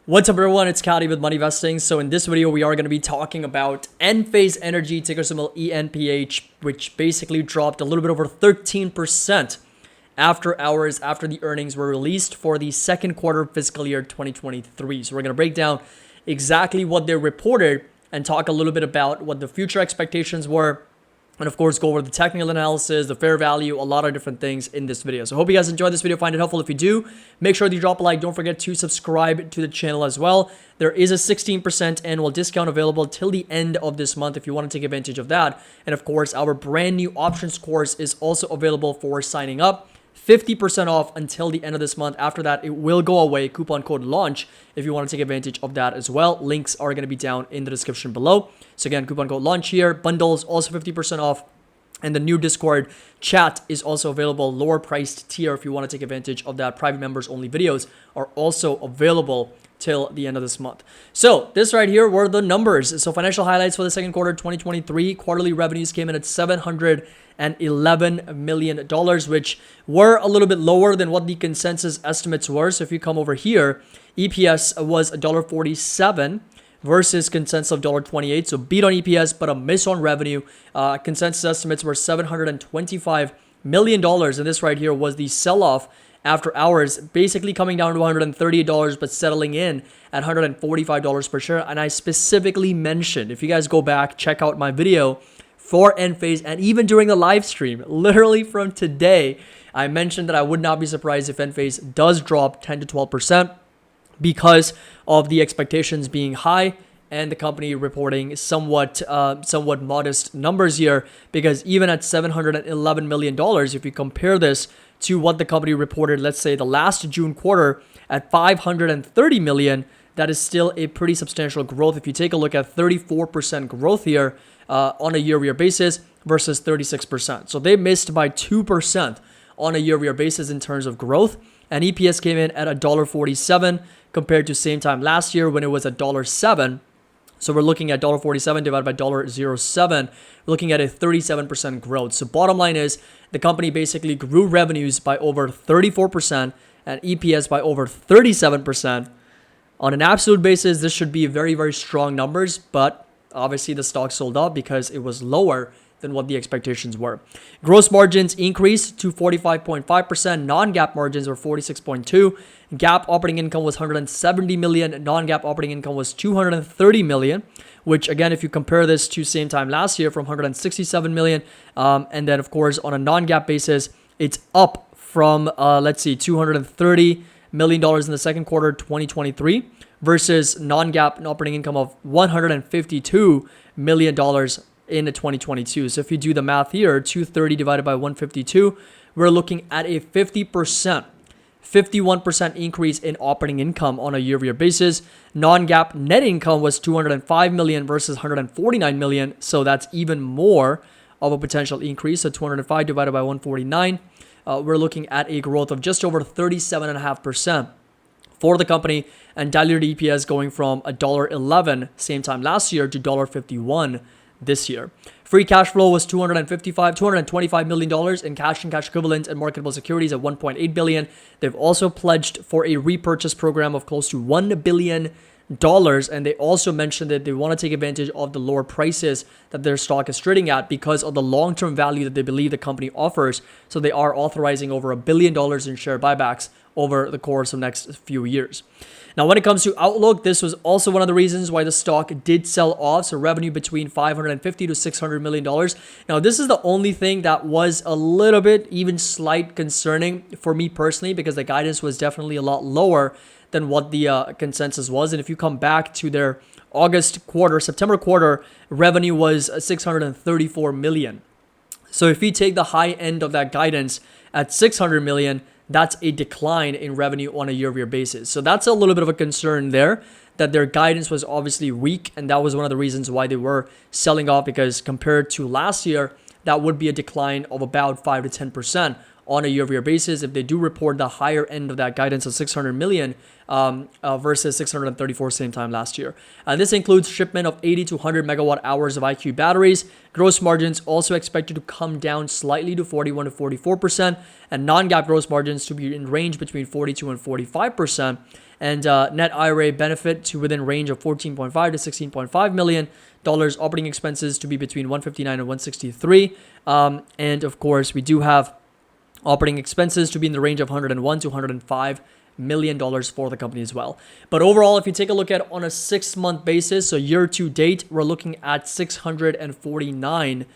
What's up everyone, it's Cody with Money Vesting. So in this video, we are going to be talking about Enphase Energy, ticker symbol ENPH, which basically dropped a little bit over 13% after hours after the earnings were released for the second quarter fiscal year 2023. So we're going to break down exactly what they reported and talk a little bit about what the future expectations were. And of course, go over the technical analysis, the fair value, a lot of different things in this video. So I hope you guys enjoyed this video, find it helpful. If you do, make sure that you drop a like. Don't forget to subscribe to the channel as well. There is a 16% annual discount available till the end of this month if you want to take advantage of that. And of course, our brand new options course is also available for signing up. 50% off until the end of this month. After that, it will go away. Coupon code LAUNCH if you want to take advantage of that as well. Links are going to be down in the description below. So again, coupon code LAUNCH here. Bundles also 50% off. And the new Discord chat is also available. Lower priced tier if you want to take advantage of that. Private members only videos are also available till the end of this month. So this right here were the numbers. So financial highlights for the second quarter 2023. Quarterly revenues came in at $711 million, which were a little bit lower than what the consensus estimates were. So if you come over here, EPS was $1.47 versus consensus of $1.28. So beat on EPS, but a miss on revenue. Consensus estimates were $725 million. And this right here was the sell-off after hours, basically coming down to $138, but settling in at $145 per share. And I specifically mentioned, if you guys go back, check out my video for Enphase, and even during the live stream, literally from today, I mentioned that I would not be surprised if Enphase does drop 10 to 12% because of the expectations being high and the company reporting somewhat modest numbers here. Because even at $711 million, if you compare this to what the company reported, let's say the last June quarter at $530 million, that is still a pretty substantial growth. If you take a look at 34% growth here on a year-over-year basis versus 36%. So they missed by 2% on a year-over-year basis in terms of growth. And EPS came in at $1.47 compared to same time last year when it was $1.07. So we're looking at $1.47 divided by $0.07. We're looking at a 37% growth. So bottom line is the company basically grew revenues by over 34% and EPS by over 37%. On an absolute basis, this should be very, very strong numbers, but obviously the stock sold off because it was lower than what the expectations were. Gross margins increased to 45.5%. Non-GAAP margins were 46.2%. GAAP operating income was $170 million. Non-GAAP operating income was $230 million, which again, if you compare this to same time last year from $167 million, and then of course on a non-GAAP basis, it's up from, $230 million in the second quarter 2023 versus non-GAAP operating income of $152 million in 2022. So if you do the math here, 230 divided by 152, we're looking at a 51% increase in operating income on a year-over-year basis. Non-GAAP net income was $205 million versus $149 million. So that's even more of a potential increase. So 205 divided by 149, we're looking at a growth of just over 37.5% for the company, and diluted EPS going from $1.11 same time last year to $1.51 this year. Free cash flow was $225 million in cash and cash equivalents and marketable securities at $1.8 billion. They've also pledged for a repurchase program of close to $1 billion. And they also mentioned that they want to take advantage of the lower prices that their stock is trading at because of the long-term value that they believe the company offers. So they are authorizing over $1 billion in share buybacks over the course of the next few years. Now, when it comes to outlook, this was also one of the reasons why the stock did sell off. So revenue between $550 to $600 million. Now, this is the only thing that was a little bit even slight concerning for me personally, because the guidance was definitely a lot lower than what the consensus was. And if you come back to their September quarter, revenue was $634 million. So if you take the high end of that guidance at $600 million, that's a decline in revenue on a year-over-year basis. So that's a little bit of a concern there, that their guidance was obviously weak. And that was one of the reasons why they were selling off, because compared to last year, that would be a decline of about 5 to 10% on a year-over-year basis if they do report the higher end of that guidance of 600 million versus 634 same time last year. And this includes shipment of 80 to 100 megawatt hours of IQ batteries. Gross margins also expected to come down slightly to 41 to 44%, and non-GAAP gross margins to be in range between 42 and 45%, and net IRA benefit to within range of 14.5 to 16.5 million dollars. Operating expenses to be between 159 and 163, and of course we do have operating expenses to be in the range of 101 to 105 million dollars for the company as well. But overall, if you take a look at on a 6-month basis, so year to date, we're looking at 649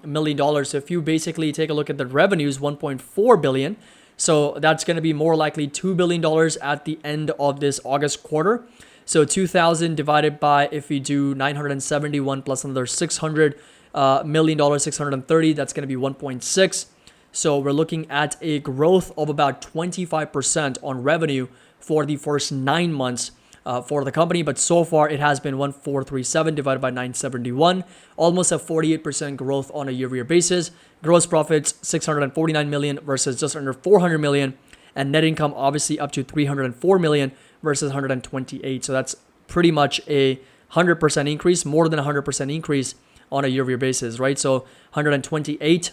million dollars. So if you basically take a look at the revenues, 1.4 billion. So that's going to be more likely $2 billion at the end of this August quarter. So 2,000 divided by, if we do 971 plus another $600 million, 630, that's going to be 1.6. So we're looking at a growth of about 25% on revenue for the first 9 months for the company. But so far it has been 1,437 divided by 971, almost a 48% growth on a year-over-year basis. Gross profits 649 million versus just under 400 million, and net income obviously up to 304 million versus 128. So that's pretty much a 100% increase, more than 100% increase on a year-over-year basis, right? So 128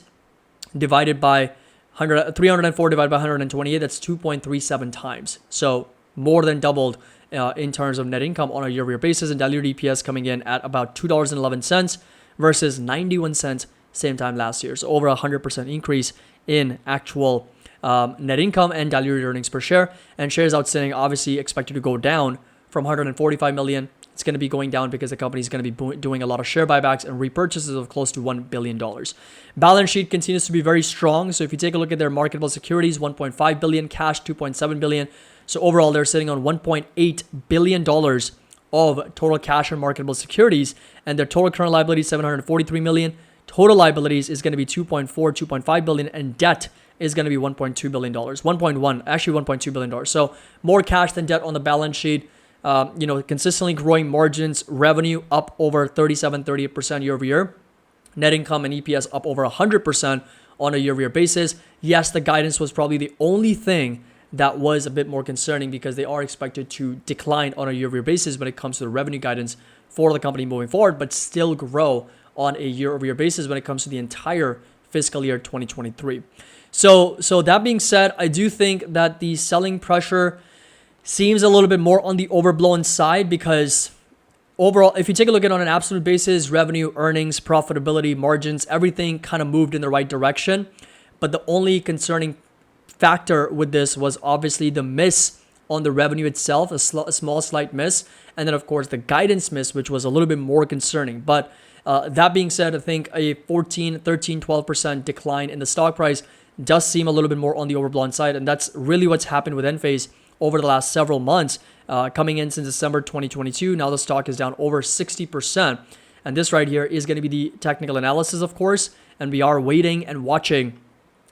divided by 304 divided by 128, that's 2.37 times. So more than doubled in terms of net income on a year-over-year basis, and diluted EPS coming in at about $2.11 versus 91 cents same time last year. So over 100% increase in actual net income and diluted earnings per share. And shares outstanding obviously expected to go down from 145 million. It's going to be going down because the company is going to be doing a lot of share buybacks and repurchases of close to $1 billion. Balance sheet continues to be very strong. So if you take a look at their marketable securities, 1.5 billion, cash 2.7 billion. So overall, they're sitting on $1.8 billion of total cash and marketable securities, and their total current liabilities 743 million. Total liabilities is going to be 2.5 billion, and debt is going to be $1.2 billion. 1.2 billion dollars. So more cash than debt on the balance sheet. Consistently growing margins, revenue up over 38% year over year. Net income and EPS up over 100% on a year-over-year basis. Yes, the guidance was probably the only thing that was a bit more concerning because they are expected to decline on a year-over-year basis when it comes to the revenue guidance for the company moving forward, but still grow on a year-over-year basis when it comes to the entire fiscal year 2023. So that being said, I do think that the selling pressure seems a little bit more on the overblown side because overall, if you take a look at it on an absolute basis, revenue, earnings, profitability, margins, everything kind of moved in the right direction. But the only concerning factor with this was obviously the miss on the revenue itself, a small slight miss, and then of course the guidance miss, which was a little bit more concerning. But that being said, I think a 14, 13, 12% decline in the stock price does seem a little bit more on the overblown side, and that's really what's happened with Enphase over the last several months, coming in since December 2022. Now the stock is down over 60. And this right here is going to be the technical analysis, of course. And we are waiting and watching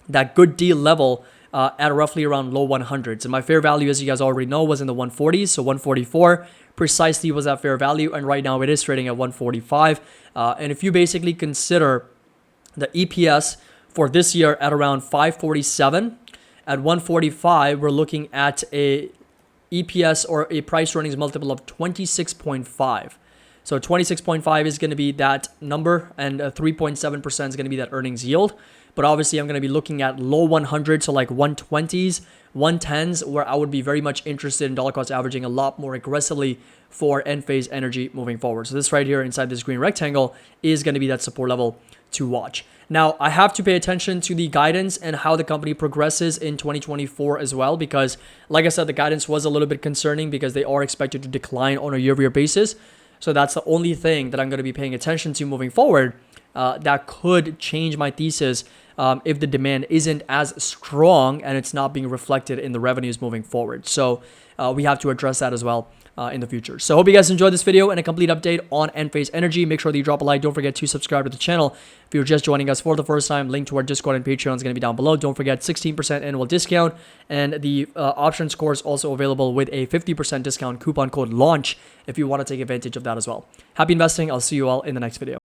that good deal level at roughly around low 100s. And my fair value, as you guys already know, was in the 140s. So 144 precisely was that fair value. And right now it is trading at 145. And if you basically consider the EPS for this year at around 547, at 145, we're looking at a EPS or a price earnings multiple of 26.5. So 26.5 is going to be that number, and 3.7% is going to be that earnings yield. But obviously, I'm going to be looking at low 100s, so like 120s, 110s, where I would be very much interested in dollar cost averaging a lot more aggressively for Enphase Energy moving forward. So this right here inside this green rectangle is going to be that support level to watch. Now, I have to pay attention to the guidance and how the company progresses in 2024 as well, because like I said, the guidance was a little bit concerning because they are expected to decline on a year-over-year basis. So that's the only thing that I'm going to be paying attention to moving forward that could change my thesis if the demand isn't as strong and it's not being reflected in the revenues moving forward. So we have to address that as well in the future. So I hope you guys enjoyed this video and a complete update on Enphase Energy. Make sure that you drop a like. Don't forget to subscribe to the channel. If you're just joining us for the first time, link to our Discord and Patreon is going to be down below. Don't forget 16% annual discount, and the options course also available with a 50% discount coupon code LAUNCH if you want to take advantage of that as well. Happy investing. I'll see you all in the next video.